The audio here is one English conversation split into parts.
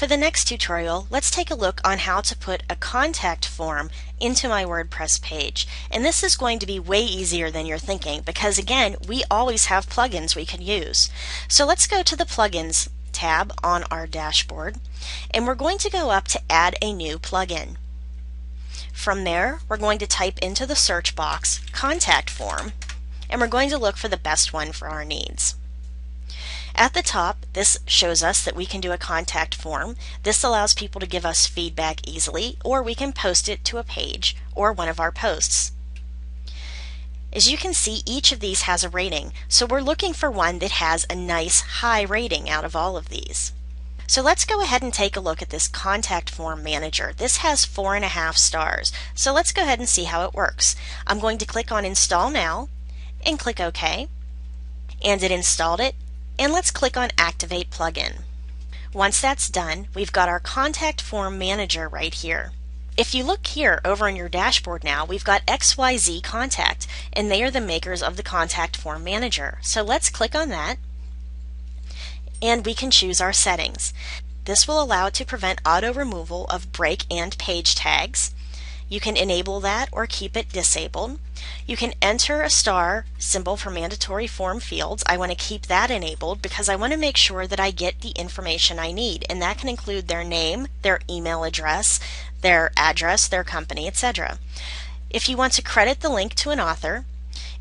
For the next tutorial, let's take a look on how to put a contact form into my WordPress page. And this is going to be way easier than you're thinking because, again, we always have plugins we can use. So let's go to the Plugins tab on our dashboard, and we're going to go up to Add a New Plugin. From there, we're going to type into the search box Contact Form, and we're going to look for the best one for our needs. At the top, this shows us that we can do a contact form. This allows people to give us feedback easily, or we can post it to a page or one of our posts. As you can see, each of these has a rating, so we're looking for one that has a nice high rating out of all of these. So let's go ahead and take a look at this Contact Form Manager. This has 4.5 stars, so let's go ahead and see how it works. I'm going to click on Install Now and click OK, and it installed it. And let's click on Activate Plugin. Once that's done, we've got our Contact Form Manager right here. If you look here over on your dashboard now, we've got XYZ Contact, and they are the makers of the Contact Form Manager. So let's click on that, and we can choose our settings. This will allow it to prevent auto removal of break and page tags. You can enable that or keep it disabled. You can enter a star symbol for mandatory form fields. I want to keep that enabled because I want to make sure that I get the information I need, and that can include their name, their email address, their address, their company, etc. If you want to credit the link to an author,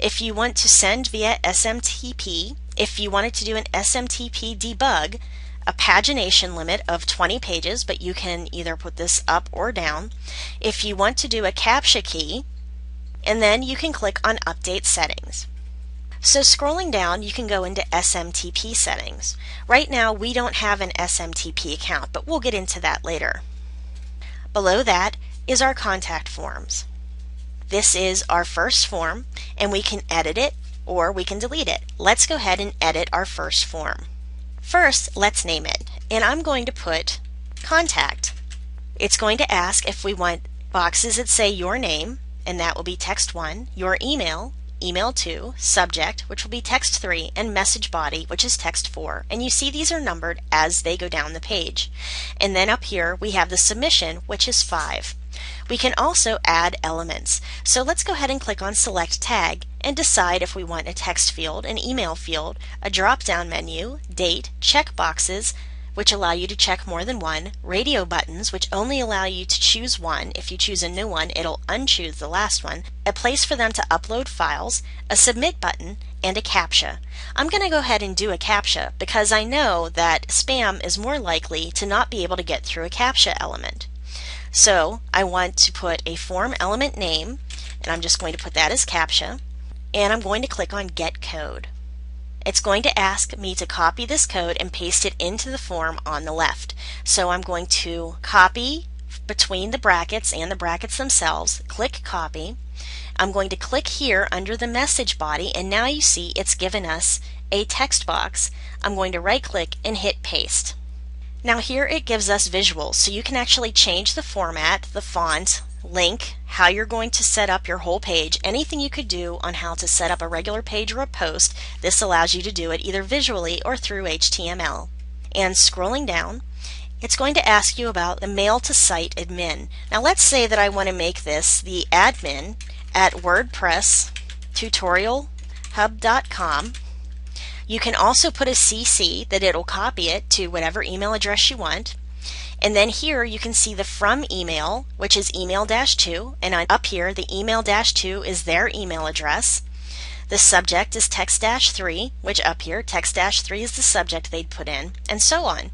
if you want to send via SMTP, if you wanted to do an SMTP debug, a pagination limit of 20 pages, but you can either put this up or down. If you want to do a CAPTCHA key, and then you can click on Update Settings. So scrolling down, you can go into SMTP settings. Right now, we don't have an SMTP account, but we'll get into that later. Below that is our contact forms. This is our first form, and we can edit it or we can delete it. Let's go ahead and edit our first form. First, let's name it, and I'm going to put Contact. It's going to ask if we want boxes that say your name, and that will be text 1, your email, email 2, subject, which will be text 3, and message body, which is text 4. And you see these are numbered as they go down the page. And then up here we have the submission, which is 5. We can also add elements. So let's go ahead and click on Select Tag and decide if we want a text field, an email field, a drop-down menu, date, check boxes, which allow you to check more than one, radio buttons, which only allow you to choose one. If you choose a new one, it'll unchoose the last one, a place for them to upload files, a submit button, and a CAPTCHA. I'm going to go ahead and do a CAPTCHA because I know that spam is more likely to not be able to get through a CAPTCHA element. So I want to put a form element name, and I'm just going to put that as CAPTCHA, and I'm going to click on Get Code. It's going to ask me to copy this code and paste it into the form on the left. So I'm going to copy between the brackets and the brackets themselves, click Copy. I'm going to click here under the message body, and now you see it's given us a text box. I'm going to right click and hit Paste. Now here it gives us visuals, so you can actually change the format, the font, link, how you're going to set up your whole page, anything you could do on how to set up a regular page or a post. This allows you to do it either visually or through HTML. And scrolling down, it's going to ask you about the mail to site admin. Now let's say that I want to make this the admin at WordPress tutorialhub.com. You can also put a CC that it'll copy it to whatever email address you want. And then here you can see the from email, which is email-2, and up here the email-2 is their email address. The subject is text-3, which up here text-3 is the subject they'd put in, and so on.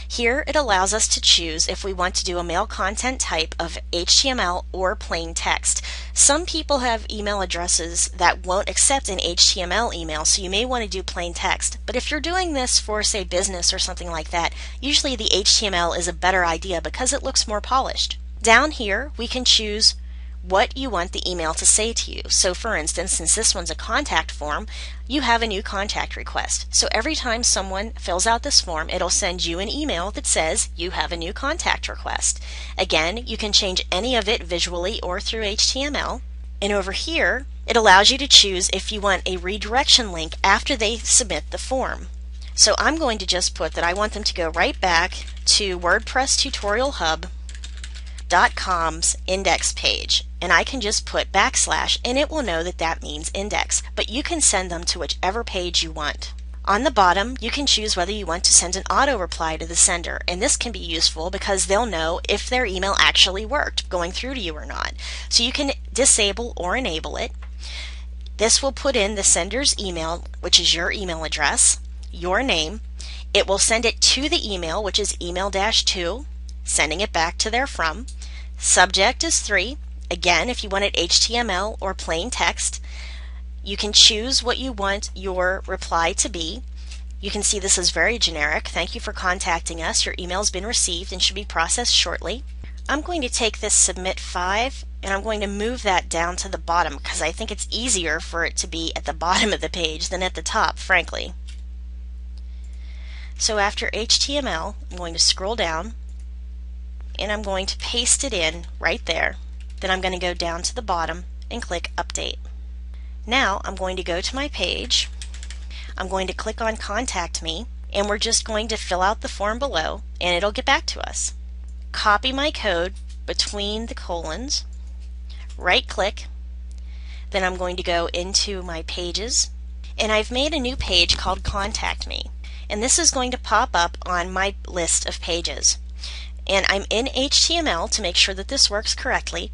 Here it allows us to choose if we want to do a mail content type of HTML or plain text. Some people have email addresses that won't accept an HTML email, so you may want to do plain text. But if you're doing this for, say, business or something like that, usually the HTML is a better idea because it looks more polished. Down here we can choose what you want the email to say to you. So for instance, since this one's a contact form, you have a new contact request. So every time someone fills out this form, it'll send you an email that says you have a new contact request. Again, you can change any of it visually or through HTML. And over here, it allows you to choose if you want a redirection link after they submit the form. So I'm going to just put that I want them to go right back to WordPress tutorialhub.com's index page, and I can just put / and it will know that that means index, but you can send them to whichever page you want. On the bottom, you can choose whether you want to send an auto reply to the sender, and this can be useful because they'll know if their email actually worked, going through to you or not. So you can disable or enable it. This will put in the sender's email, which is your email address, your name. It will send it to the email, which is email-to, sending it back to their from. Subject is 3. Again, if you want it HTML or plain text, you can choose what you want your reply to be. You can see this is very generic. Thank you for contacting us. Your email's been received and should be processed shortly. I'm going to take this Submit 5 and I'm going to move that down to the bottom because I think it's easier for it to be at the bottom of the page than at the top, frankly. So after HTML, I'm going to scroll down and I'm going to paste it in right there. Then I'm going to go down to the bottom and click Update. Now I'm going to go to my page. I'm going to click on Contact Me, and we're just going to fill out the form below and it'll get back to us. Copy my code between the colons, right click, then I'm going to go into my pages, and I've made a new page called Contact Me, and this is going to pop up on my list of pages. And I'm in HTML to make sure that this works correctly,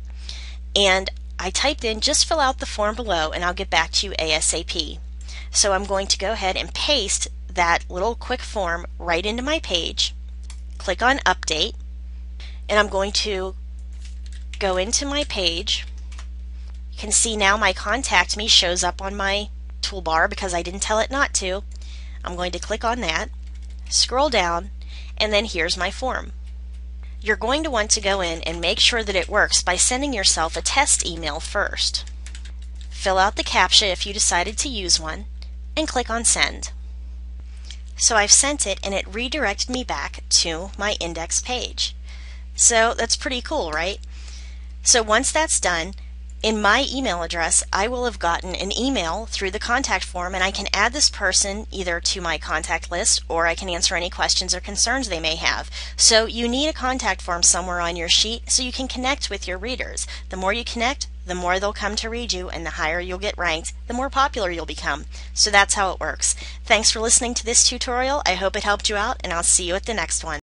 and I typed in just fill out the form below and I'll get back to you ASAP. So I'm going to go ahead and paste that little quick form right into my page, click on Update, and I'm going to go into my page. You can see now my Contact Me shows up on my toolbar because I didn't tell it not to. I'm going to click on that, scroll down, and then here's my form. You're going to want to go in and make sure that it works by sending yourself a test email first. Fill out the CAPTCHA if you decided to use one, and click on Send. So I've sent it and it redirected me back to my index page. So that's pretty cool, right? So once that's done, in my email address, I will have gotten an email through the contact form, and I can add this person either to my contact list or I can answer any questions or concerns they may have. So you need a contact form somewhere on your sheet so you can connect with your readers. The more you connect, the more they'll come to read you, and the higher you'll get ranked, the more popular you'll become. So that's how it works. Thanks for listening to this tutorial. I hope it helped you out, and I'll see you at the next one.